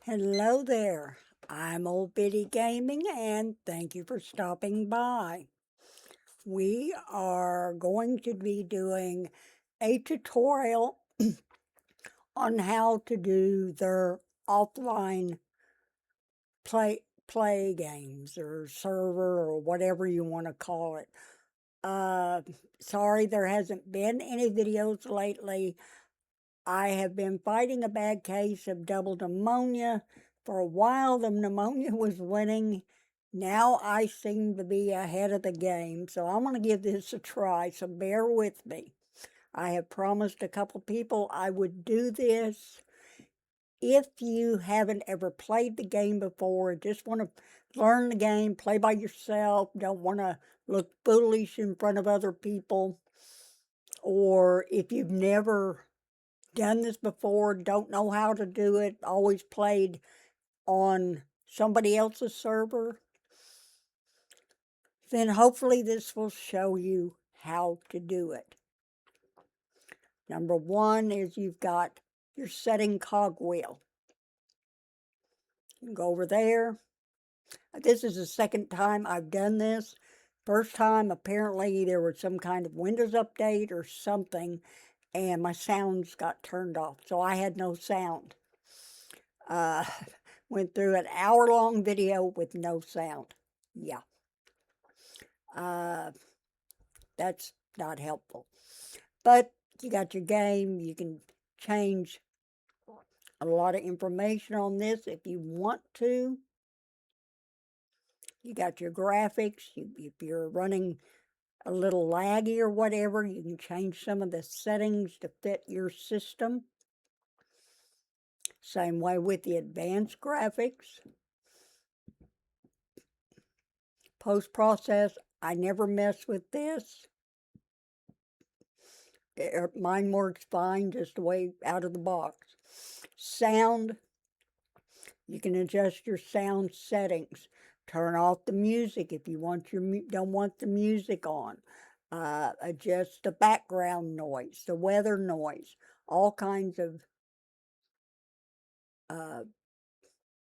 Hello there. I'm Old Biddy Gaming and thank you for stopping by. We are going to be doing a tutorial on how to do their offline play games or server or whatever you want to call it. Uh, Sorry there hasn't been any videos lately. I have been fighting a bad case of double pneumonia. For a while, the pneumonia was winning. Now I seem to be ahead of the game, so I'm going to give this a try, so bear with me. I have promised a couple people I would do this. If you haven't ever played the game before, just want to learn the game, play by yourself, don't want to look foolish in front of other people, or if you've never done this before, don't know how to do it, always played on somebody else's server, then hopefully this will show you how to do it. Number one is you've got your setting cogwheel. You can go over there. This is the second time I've done this. First time, apparently there was some kind of Windows update or something, and my sounds got turned off, so I had no sound. Uh, Went through an hour-long video with no sound. Yeah. That's not helpful. But you got your game. You can change a lot of information on this if you want to. You got your graphics. If you're running a little laggy or whatever, you can change some of the settings to fit your system. Same way with the advanced graphics. Post-process, I never mess with this. Mine works fine just the way out of the box. Sound, you can adjust your sound settings. Turn off the music if you don't want the music on. Adjust the background noise, the weather noise, all kinds of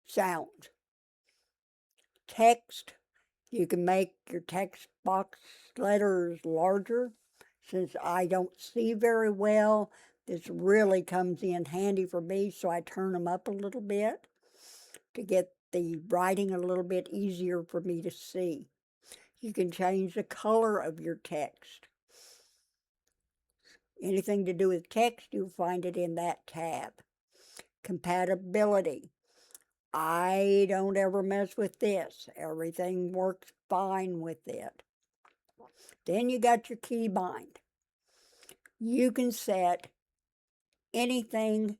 sound. Text, you can make your text box letters larger. Since I don't see very well, this really comes in handy for me, so I turn them up a little bit to get the writing a little bit easier for me to see. You can change the color of your text. Anything to do with text, you'll find it in that tab. Compatibility. I don't ever mess with this. Everything works fine with it. Then you got your keybind. You can set anything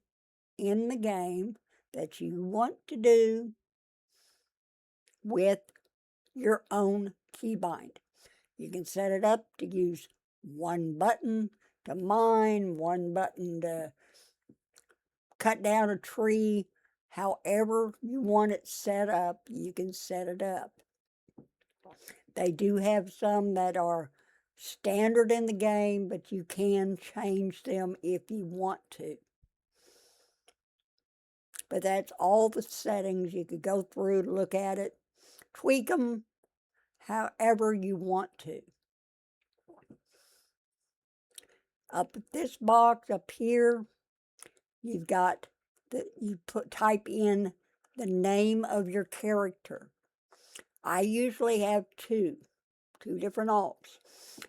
in the game that you want to do with your own keybind. You can set it up to use one button to mine, one button to cut down a tree. However you want it set up, you can set it up. They do have some that are standard in the game, but you can change them if you want to. But that's all the settings. You could go through, look at it, tweak them however you want to. Up at this box up here, you've got type in the name of your character. I usually have two different alts.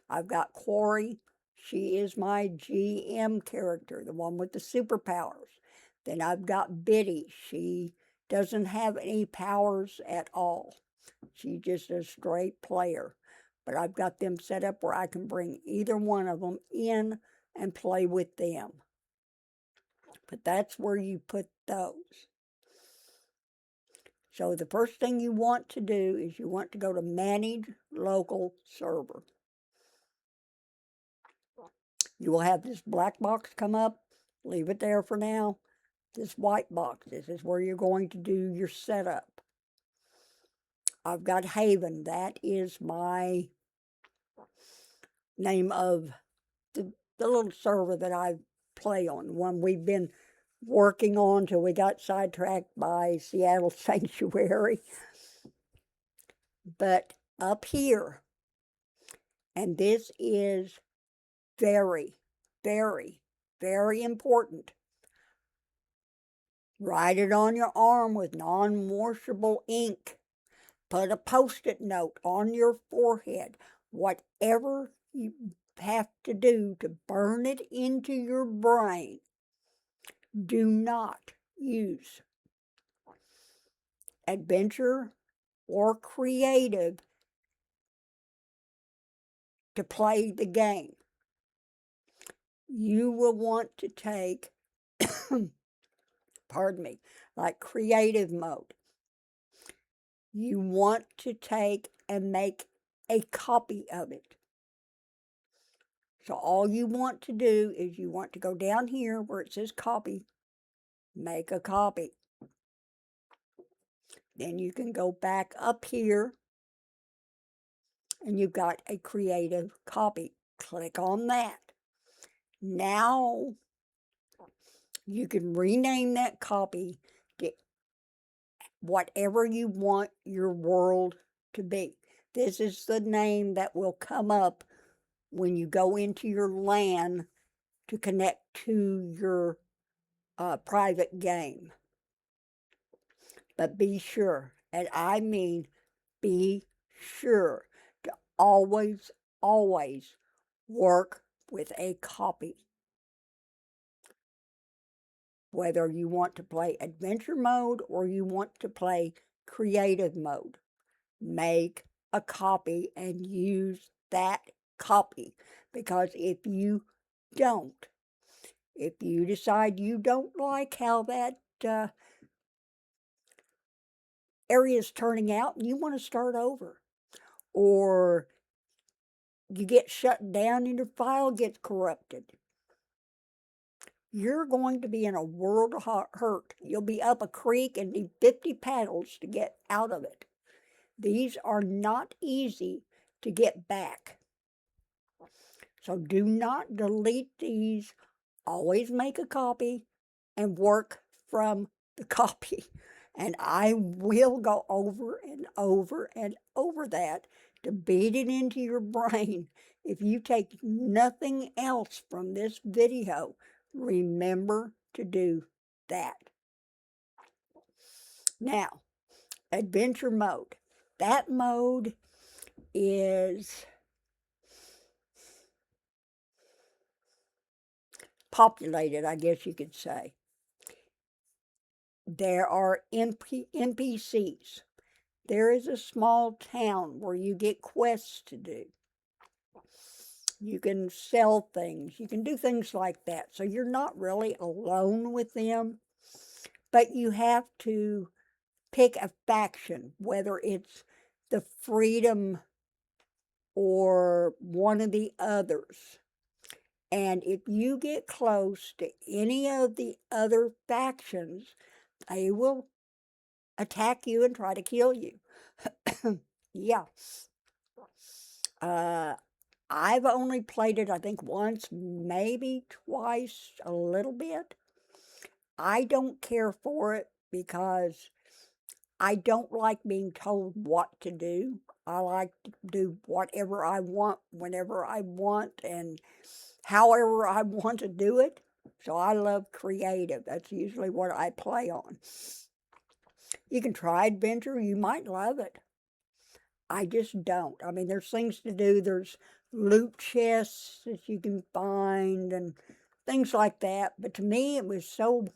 I've got Quarry. She is my GM character, the one with the superpowers. Then I've got Biddy. She doesn't have any powers at all. She's just a straight player. But I've got them set up where I can bring either one of them in and play with them. But that's where you put those. So the first thing you want to do is you want to go to Manage Local Server. You will have this black box come up. Leave it there for now. This white box, this is where you're going to do your setup. I've got Haven. That is my name of the little server that I play on, the one we've been working on till we got sidetracked by Seattle Sanctuary. But up here, and this is very, very, very important. Write it on your arm with non-washable ink. Put a Post-it note on your forehead. Whatever you have to do to burn it into your brain, do not use adventure or creative to play the game. You will want to take, pardon me, like creative mode. You want to take and make a copy of it. So all you want to do is you want to go down here where it says copy, make a copy. Then you can go back up here and you've got a creative copy. Click on that. Now you can rename that copy to whatever you want your world to be. This is the name that will come up when you go into your LAN to connect to your private game. But be sure, and I mean be sure, to always, always work with a copy. Whether you want to play adventure mode or you want to play creative mode, make a copy and use that copy. Because if you don't, if you decide you don't like how that area is turning out and you want to start over, or you get shut down and your file gets corrupted, you're going to be in a world of hurt. You'll be up a creek and need 50 paddles to get out of it. These are not easy to get back. So do not delete these. Always make a copy and work from the copy. And I will go over and over and over that to beat it into your brain. If you take nothing else from this video, remember to do that. Now, adventure mode. That mode is populated, I guess you could say. There are NPCs. There is a small town where you get quests to do. You can sell things. You can do things like that. So you're not really alone with them, but you have to pick a faction, whether it's the Freedom or one of the others. And if you get close to any of the other factions, they will attack you and try to kill you. Yeah. I've only played it, I think, once, maybe twice, a little bit. I don't care for it because I don't like being told what to do. I like to do whatever I want, whenever I want, and however I want to do it. So I love creative. That's usually what I play on. You can try adventure. You might love it. I just don't. I mean, there's things to do. There's loot chests that you can find and things like that. But to me, it was so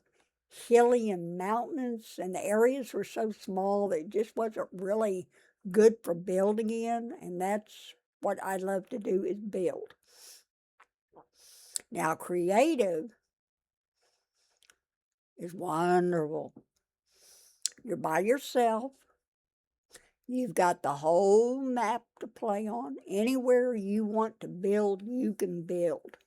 hilly and mountainous, and the areas were so small that it just wasn't really good for building in. And that's what I love to do, is build. Now, creative is wonderful. You're by yourself. You've got the whole map to play on. Anywhere you want to build, you can build.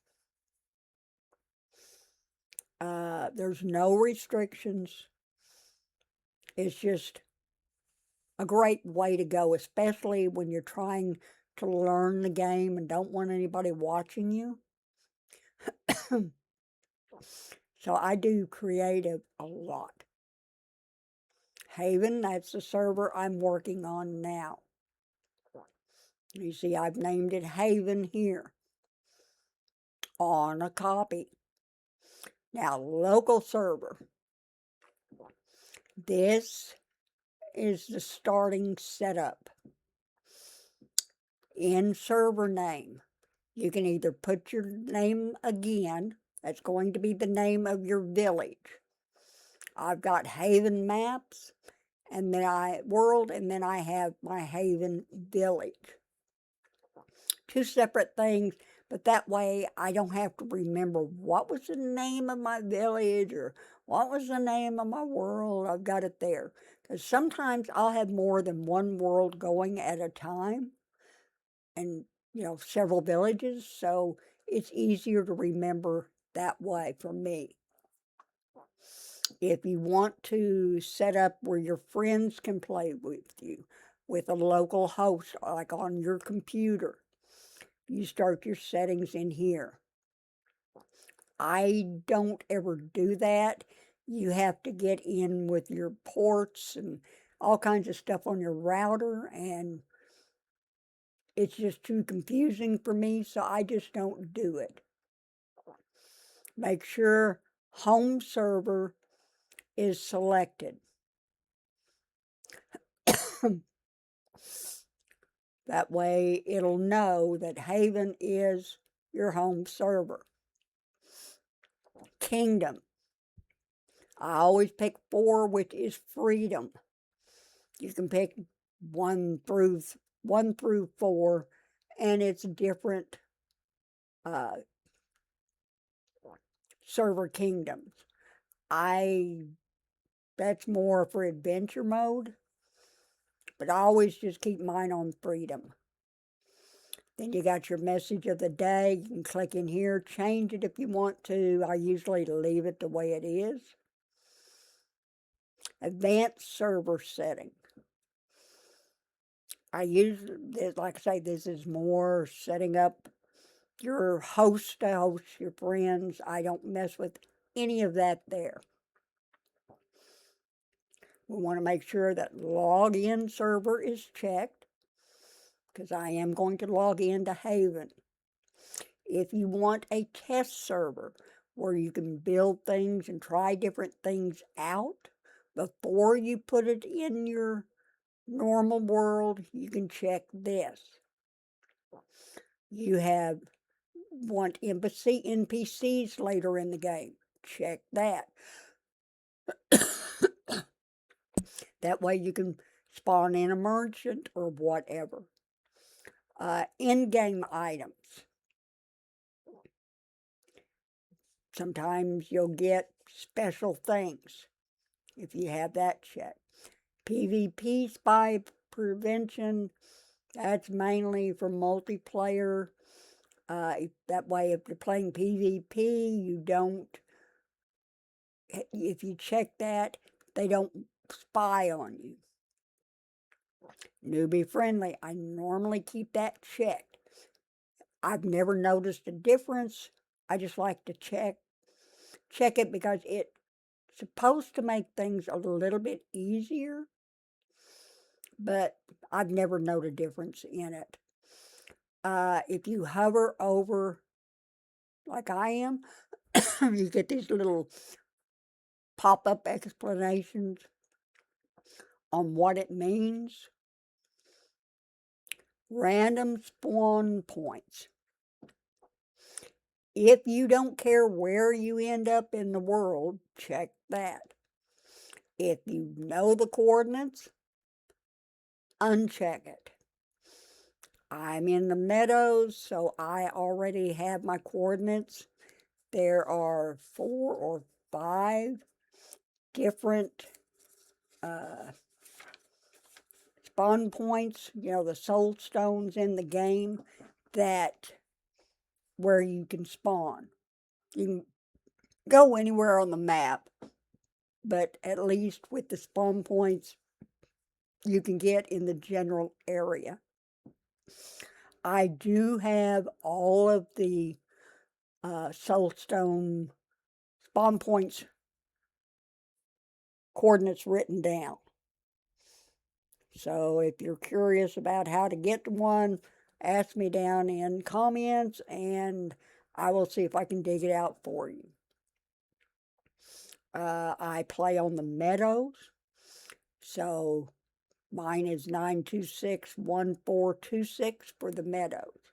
There's no restrictions. It's just a great way to go, especially when you're trying to learn the game and don't want anybody watching you. So I do creative a lot. Haven, that's the server I'm working on now. You see, I've named it Haven here on a copy. Now, local server. This is the starting setup. In server name, you can either put your name again, that's going to be the name of your village. I've got Haven Maps, and then World, and then I have my Haven Village. Two separate things, but that way I don't have to remember what was the name of my village or what was the name of my world. I've got it there. Because sometimes I'll have more than one world going at a time and, several villages, so it's easier to remember that way for me. If you want to set up where your friends can play with you with a local host, like on your computer, you start your settings in here. I don't ever do that. You have to get in with your ports and all kinds of stuff on your router, and it's just too confusing for me, so I just don't do it. Make sure home server is selected. That way it'll know that Haven is your home server. Kingdom. I always pick 4, which is freedom. You can pick 1 through 4, and it's different server kingdoms. That's more for adventure mode, but I always just keep mine on freedom. Then you got your message of the day. You can click in here, change it if you want to. I usually leave it the way it is. Advanced server setting. I use this, like I say, this is more setting up your host to host your friends. I don't mess with any of that there. We want to make sure that login server is checked, because I am going to log into Haven. If you want a test server where you can build things and try different things out before you put it in your normal world, you can check this. You want NPCs later in the game. Check that. That way you can spawn in a merchant or whatever. In-game items. Sometimes you'll get special things if you have that checked. PvP spy prevention, that's mainly for multiplayer. That way, if you're playing PvP, if you check that, they don't spy on you. Newbie friendly, I normally keep that checked. I've never noticed a difference. I just like to check it because it's supposed to make things a little bit easier, but I've never noted a difference in it. If you hover over, like I am, you get these little pop-up explanations on what it means. Random spawn points. If you don't care where you end up in the world, check that. If you know the coordinates, uncheck it. I'm in the meadows, so I already have my coordinates. There are 4 or 5 different spawn points, the soul stones in the game, where you can spawn. You can go anywhere on the map, but at least with the spawn points you can get in the general area. I do have all of the soulstone spawn points coordinates written down. So if you're curious about how to get to one, ask me down in comments and I will see if I can dig it out for you. I play on the meadows, so mine is 9261426 for the meadows.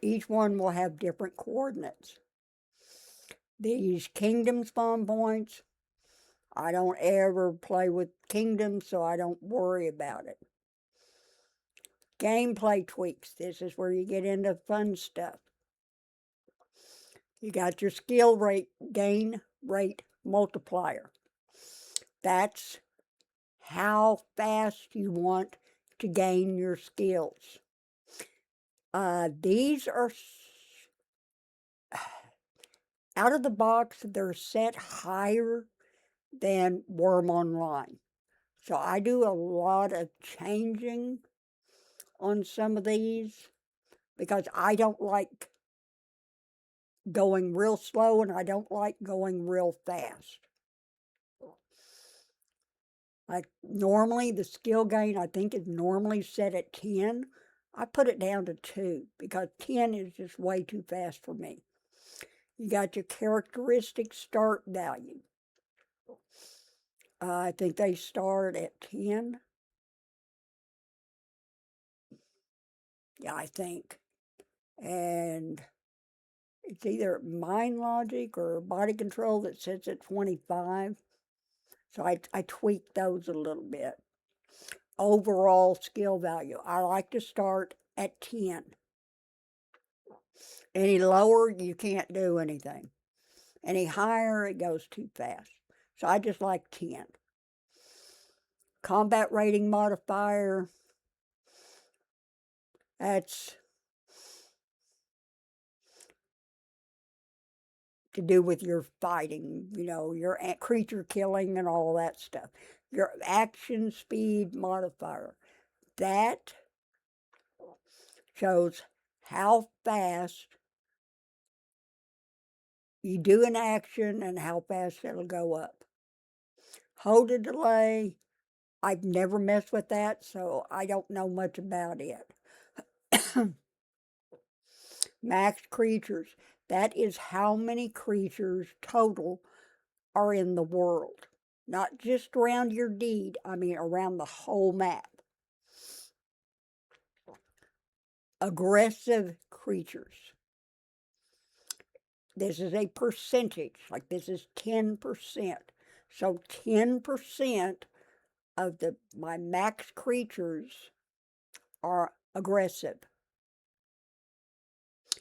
Each one will have different coordinates. These kingdom spawn points, I don't ever play with kingdoms, so I don't worry about it. Gameplay tweaks, this is where you get into fun stuff. You got your skill rate, gain rate multiplier. That's how fast you want to gain your skills. These are out of the box, they're set higher than Wurm Online. So I do a lot of changing on some of these because I don't like going real slow and I don't like going real fast. Like normally the skill gain I think is normally set at 10. I put it down to 2 because 10 is just way too fast for me. You got your characteristic start value. I think they start at 10. Yeah, I think. And it's either mind logic or body control that sits at 25. So I tweak those a little bit. Overall skill value, I like to start at 10. Any lower, you can't do anything. Any higher, it goes too fast. So I just like 10. Combat rating modifier, that's to do with your fighting, you know, your creature killing and all that stuff. Your action speed modifier, that shows how fast you do an action and how fast it'll go up. Hold a delay, I've never messed with that, so I don't know much about it. Max creatures, that is how many creatures total are in the world. Not just around your deed, I mean around the whole map. Aggressive creatures. This is a percentage, like this is 10%. So 10% of my max creatures are aggressive.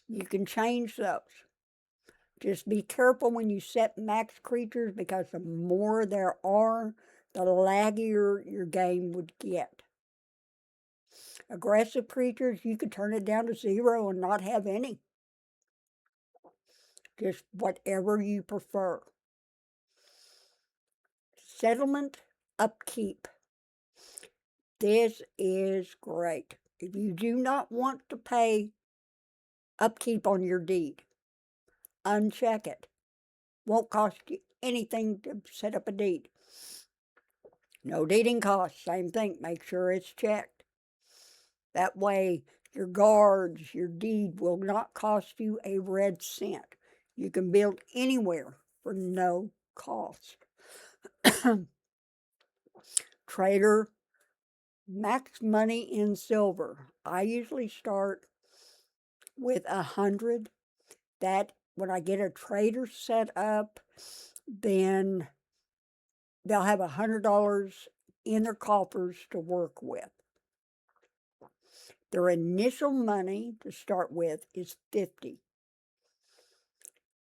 You can change those. Just be careful when you set max creatures because the more there are, the laggier your game would get. Aggressive creatures, you could turn it down to 0 and not have any. Just whatever you prefer. Settlement upkeep. This is great. If you do not want to pay upkeep on your deed, uncheck it. Won't cost you anything to set up a deed. No deeding costs, same thing. Make sure it's checked. That way, your guards, your deed will not cost you a red cent. You can build anywhere for no cost. Trader, max money in silver. I usually start with 100. That when I get a trader set up, then they'll have $100 in their coffers to work with. Their initial money to start with is 50.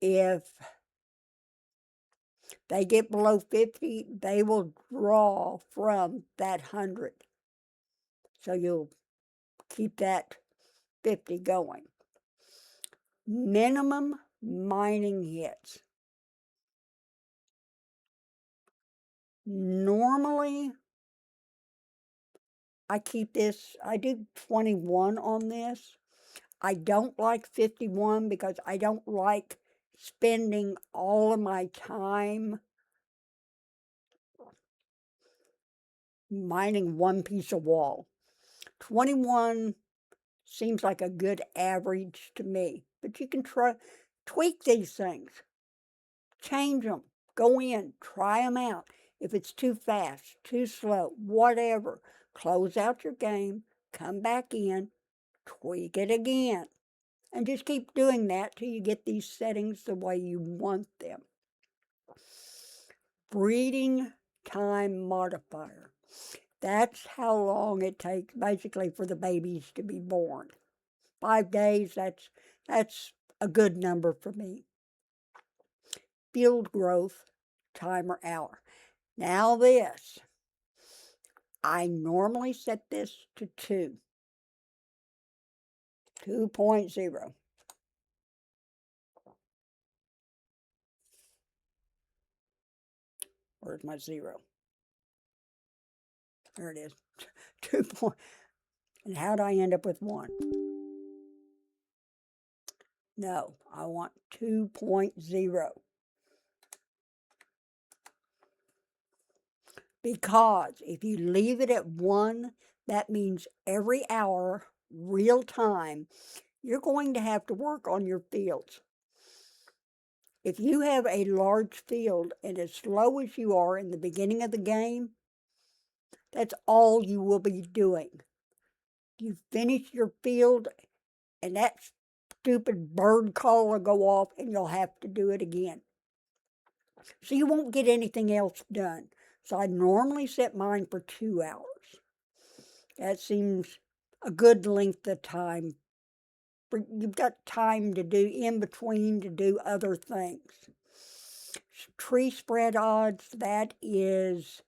If they get below 50, they will draw from that 100. So you'll keep that 50 going. Minimum mining hits. Normally, I keep this, I did 21 on this. I don't like 51 because I don't like spending all of my time mining one piece of wall. 21 seems like a good average to me, but you can tweak these things, change them, go in, try them out. If it's too fast, too slow, whatever, close out your game, come back in, tweak it again, and just keep doing that till you get these settings the way you want them. Breeding time modifier. That's how long it takes basically for the babies to be born. 5 days, that's a good number for me. Field growth timer hour. Now this, I normally set this to 2.0. Where's my 0? There it is. 2 point. And how do I end up with 1? No, I want 2.0. Because if you leave it at 1, that means every hour, real time, you're going to have to work on your fields. If you have a large field and as slow as you are in the beginning of the game, that's all you will be doing. You finish your field and that stupid bird call will go off and you'll have to do it again. So you won't get anything else done. So I normally set mine for 2 hours. That seems a good length of time. You've got time to do in between to do other things. Tree spread odds, that is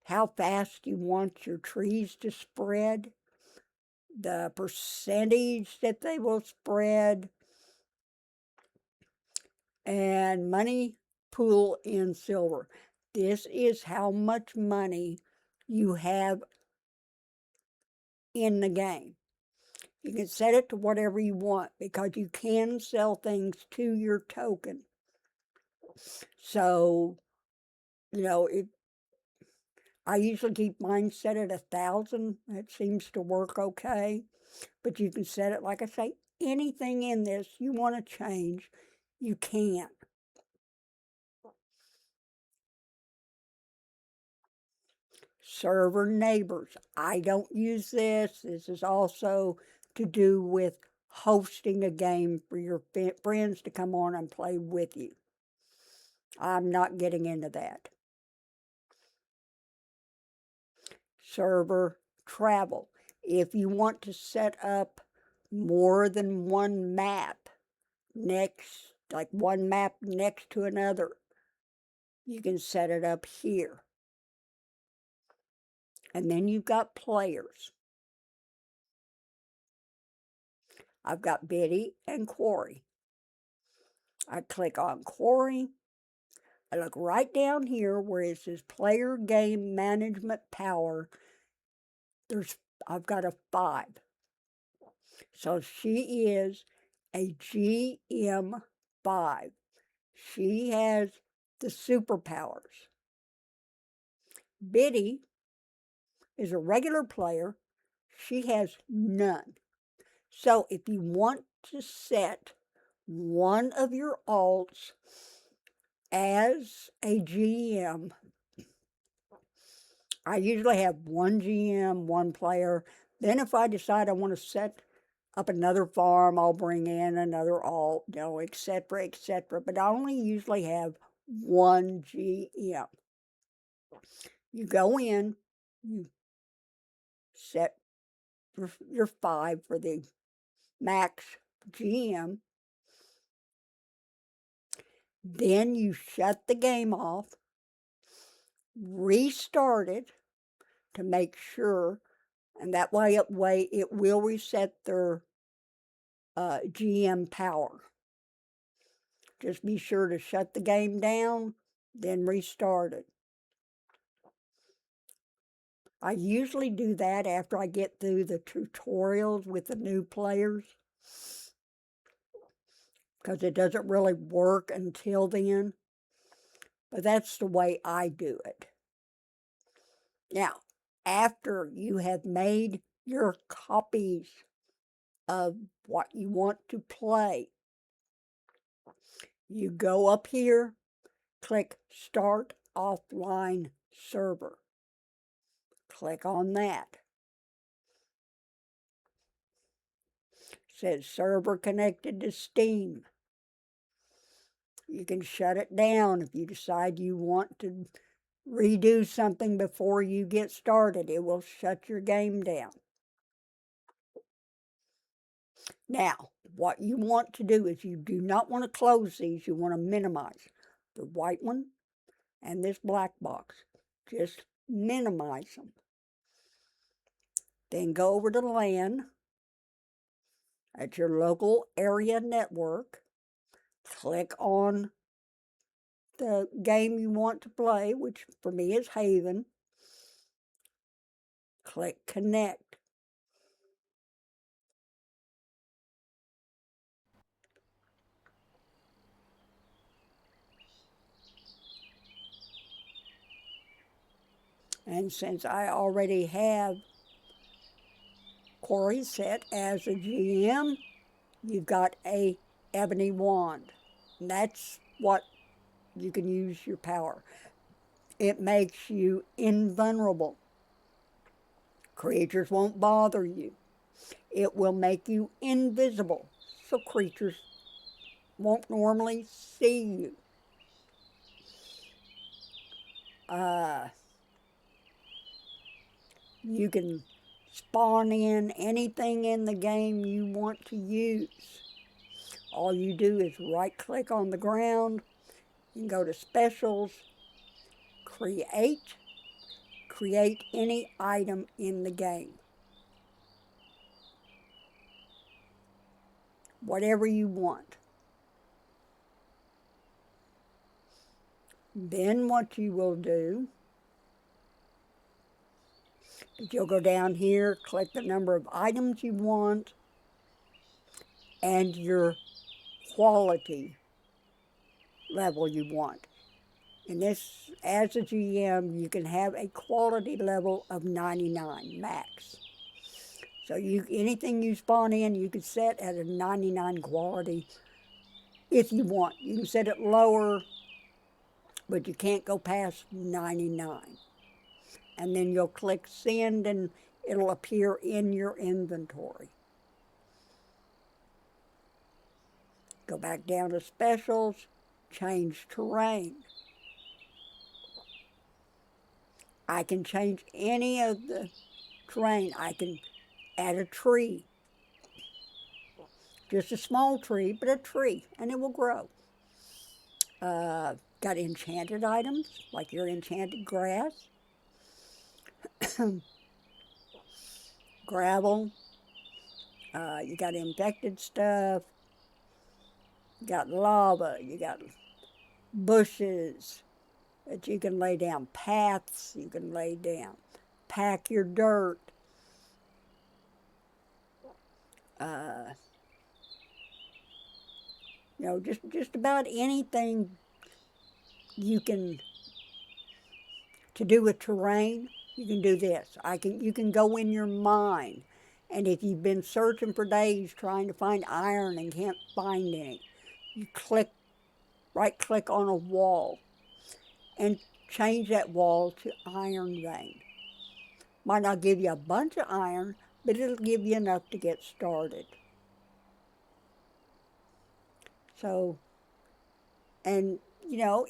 how fast you want your trees to spread, the percentage that they will spread, and money pool in silver. This is how much money you have in the game. You can set it to whatever you want because you can sell things to your token. So, I usually keep mine set at 1,000. That seems to work okay. But you can set it, like I say, anything in this you want to change, you can. Server neighbors. I don't use this. This is also to do with hosting a game for your friends to come on and play with you. I'm not getting into that. Server travel. If you want to set up more than one map like one map next to another, you can set it up here. And then you've got players. I've got Biddy and Quarry. I click on Quarry. I look right down here where it says Player Game Management Power. I've got a 5. So she is a GM5. She has the superpowers. Biddy is a regular player. She has none. So if you want to set one of your alts as a GM, I usually have one GM, one player. Then if I decide I want to set up another farm, I'll bring in another alt, et cetera, et cetera. But I only usually have one GM. You go in, you set your 5 for the max GM. Then you shut the game off, restart it to make sure, and that way it will reset their GM power. Just be sure to shut the game down, then restart it. I usually do that after I get through the tutorials with the new players. because it doesn't really work until then. But that's the way I do it. Now, after you have made your copies of what you want to play, you go up here, click Start Offline Server. Click on that. It says server connected to Steam. You can shut it down if you decide you want to redo something before you get started. It will shut your game down. Now, what you want to do is you do not want to close these. You want to minimize the white one and this black box. Just minimize them. Then go over to LAN at your local area network. Click on the game you want to play, which for me is Haven. Click Connect. And since I already have Corey set as a GM, you've got a ebony wand. And that's what you can use your power. It makes you invulnerable. Creatures won't bother you. It will make you invisible, so creatures won't normally see you. You can spawn in anything in the game you want to use. All you do is right-click on the ground, you can go to Specials, Create any item in the game. Whatever you want. Then what you will do is you'll go down here, click the number of items you want, and your quality level you want. In this, as a GM, you can have a quality level of 99 max. So anything you spawn in, you can set at a 99 quality if you want. You can set it lower, but you can't go past 99. And then you'll click Send, and it'll appear in your inventory. Go back down to Specials, change terrain. I can change any of the terrain. I can add a tree. Just a small tree, but a tree, and it will grow. Got enchanted items, like your enchanted grass, gravel. You got infected stuff. You got lava. You got bushes that you can lay down, paths you can lay down, pack your dirt. You know, just about anything you can to do with terrain, you can do this. You can go in your mind, and if you've been searching for days trying to find iron and can't find any, you right-click on a wall and change that wall to iron vein. Might not give you a bunch of iron, but it'll give you enough to get started. So, and you know,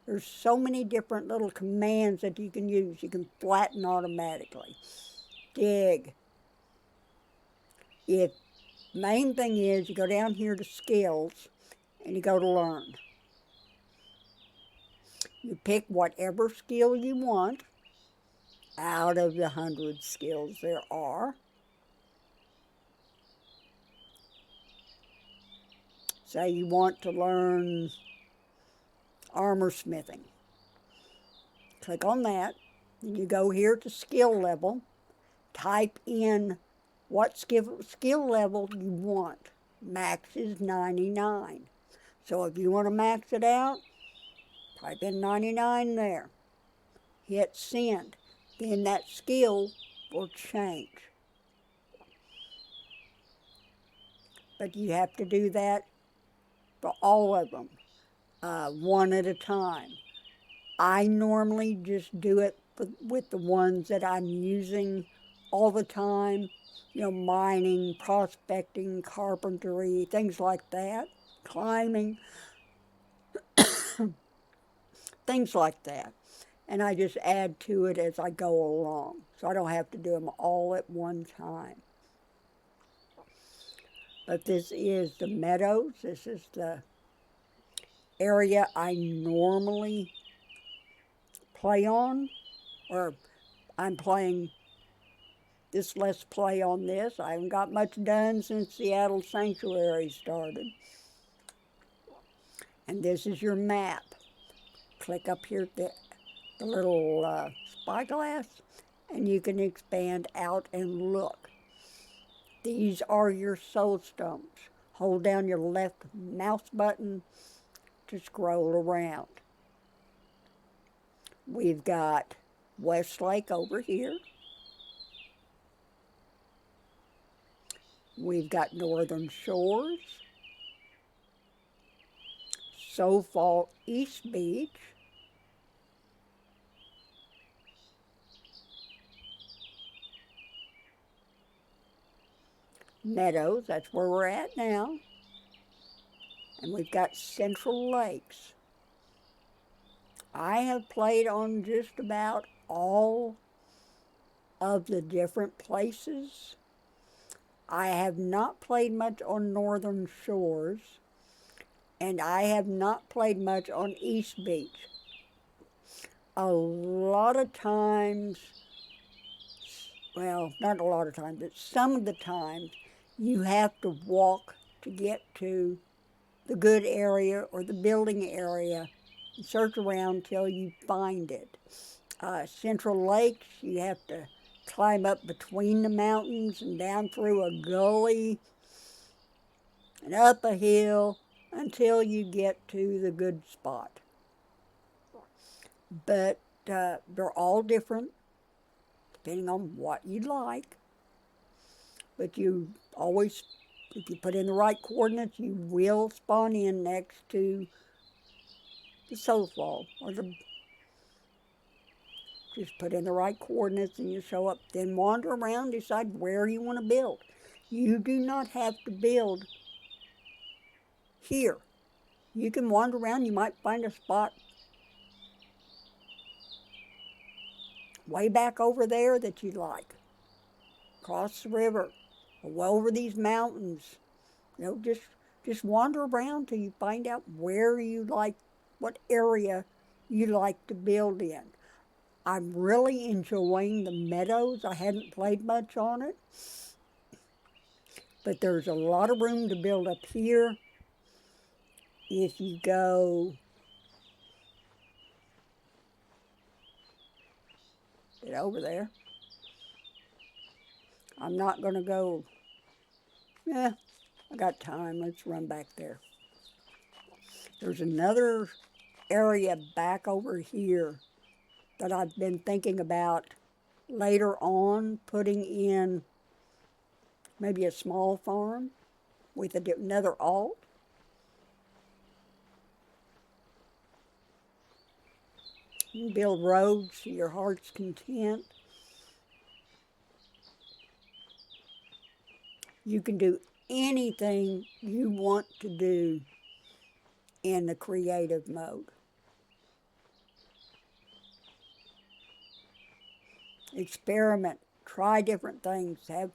there's so many different little commands that you can use. You can flatten automatically, dig. Main thing is you go down here to Skills, and you go to Learn. You pick whatever skill you want out of the 100 skills there are. Say you want to learn armor smithing. Click on that, and you go here to skill level, type in what skill level you want. Max is 99. So if you want to max it out, type in 99 there. Hit send. Then that skill will change. But you have to do that for all of them, one at a time. I normally just do it with the ones that I'm using all the time, mining, prospecting, carpentry, things like that, climbing, things like that. And I just add to it as I go along, so I don't have to do them all at one time. But this is the meadows. This is the area I normally play on, or I'm playing this Let's Play on this. I haven't got much done since Seattle Sanctuary started. And this is your map. Click up here at the little spyglass, and you can expand out and look. These are your soul stones. Hold down your left mouse button to scroll around. We've got Westlake over here. We've got Northern Shores, Soulfall East Beach, Meadows, that's where we're at now, and we've got Central Lakes. I have played on just about all of the different places. I have not played much on Northern Shores, and I have not played much on East Beach. A lot of times, well, not a lot of times, but some of the times, you have to walk to get to the good area or the building area and search around till you find it. Central Lakes, you have to climb up between the mountains and down through a gully and up a hill until you get to the good spot. But they're all different depending on what you like. But you always, if you put in the right coordinates, you will spawn in next to the Soulfall, or just put in the right coordinates and you show up. Then wander around, decide where you want to build. You do not have to build here. You can wander around, you might find a spot way back over there that you like. Cross the river, or over these mountains. Just wander around till you find out where you like, what area you like to build in. I'm really enjoying the meadows. I hadn't played much on it, but there's a lot of room to build up here. If you go, get over there. I'm not going to go, I got time. Let's run back there. There's another area back over here that I've been thinking about later on putting in maybe a small farm with another alt. You can build roads to your heart's content. You can do anything you want to do in the creative mode. Experiment, try different things, have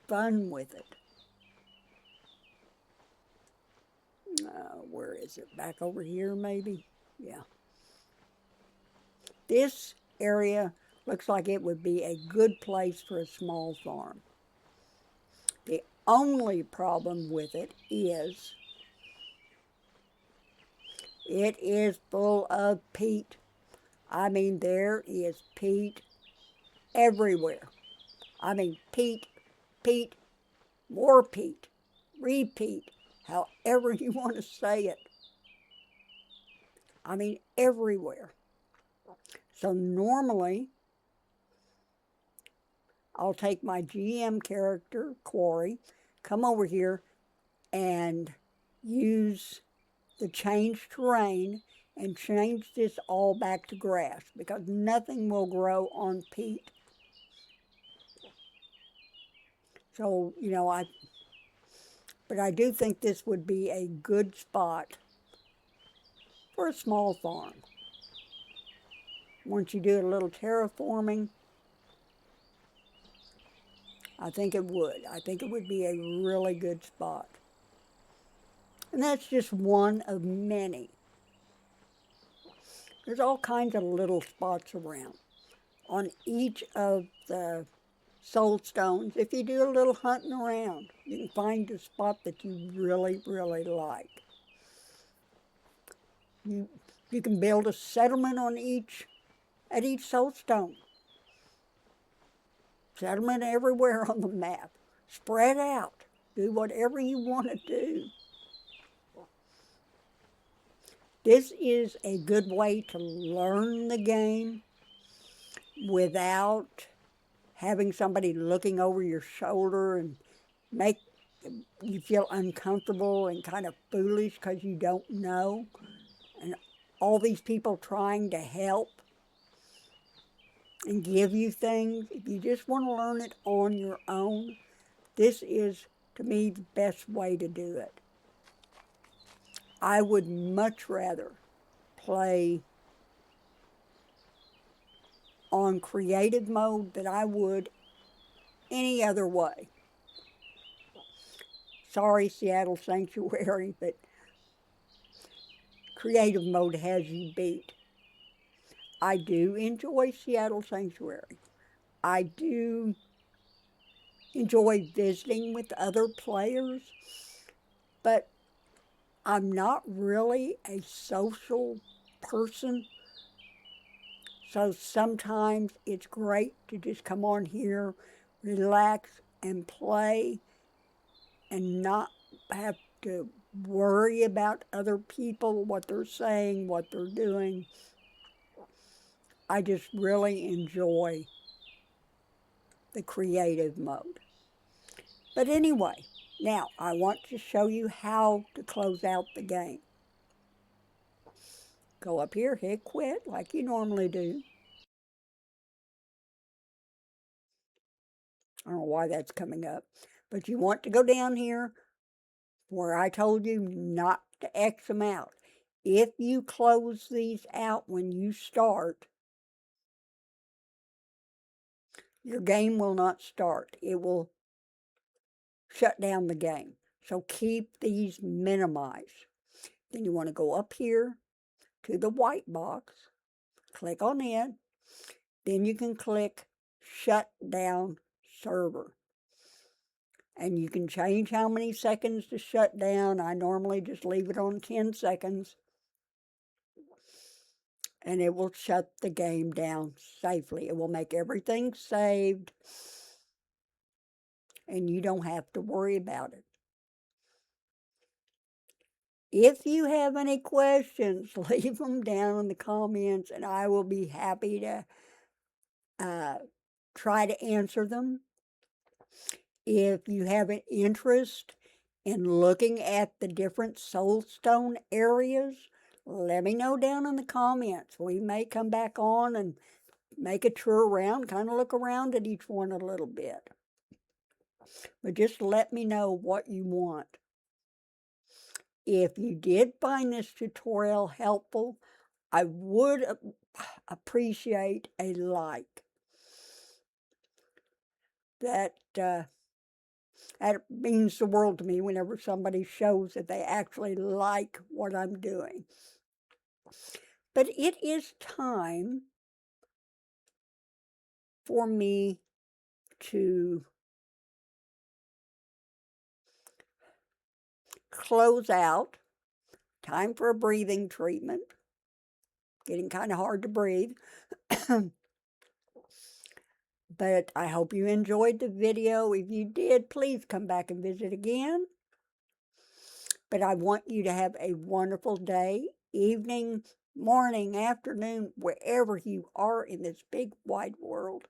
fun with it. Where is it? Back over here, maybe? Yeah. This area looks like it would be a good place for a small farm. The only problem with it is full of peat. I mean, there is peat everywhere. I mean, peat, more peat. repeat, however you want to say it. I mean, everywhere. So normally, I'll take my GM character, Quarry, come over here and use the change terrain and change this all back to grass because nothing will grow on peat. So, but I do think this would be a good spot for a small farm. Once you do a little terraforming, I think it would. I think it would be a really good spot. And that's just one of many. There's all kinds of little spots around. On each of the soul stones, if you do a little hunting around, you can find a spot that you really, really like. You can build a settlement at each soul stone. Settlement everywhere on the map. Spread out. Do whatever you want to do. This is a good way to learn the game without having somebody looking over your shoulder and make you feel uncomfortable and kind of foolish because you don't know. And all these people trying to help and give you things. If you just want to learn it on your own, this is, to me, the best way to do it. I would much rather play on creative mode than I would any other way. Sorry, Seattle Sanctuary, but creative mode has you beat. I do enjoy Seattle Sanctuary. I do enjoy visiting with other players, but I'm not really a social person. So sometimes it's great to just come on here, relax, and play, and not have to worry about other people, what they're saying, what they're doing. I just really enjoy the creative mode. But anyway, now I want to show you how to close out the game. Go up here, hit quit like you normally do. I don't know why that's coming up. But you want to go down here where I told you not to X them out. If you close these out when you start, your game will not start. It will shut down the game. So keep these minimized. Then you want to go up here to the white box, click on it. Then you can click Shut Down Server. And you can change how many seconds to shut down. I normally just leave it on 10 seconds. And it will shut the game down safely. It will make everything saved. And you don't have to worry about it. If you have any questions, leave them down in the comments and I will be happy to try to answer them. If you have an interest in looking at the different soulstone areas, let me know down in the comments. We may come back on and make a tour around, kind of look around at each one a little bit. But just let me know what you want. If you did find this tutorial helpful, I would appreciate a like. That means the world to me whenever somebody shows that they actually like what I'm doing. But it is time for me to close out. Time for a breathing treatment. Getting kind of hard to breathe. But I hope you enjoyed the video. If you did, please come back and visit again. But I want you to have a wonderful day, evening, morning, afternoon, wherever you are in this big wide world.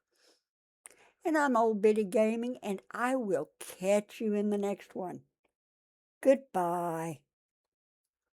And I'm Old Bitty Gaming, and I will catch you in the next one. Goodbye.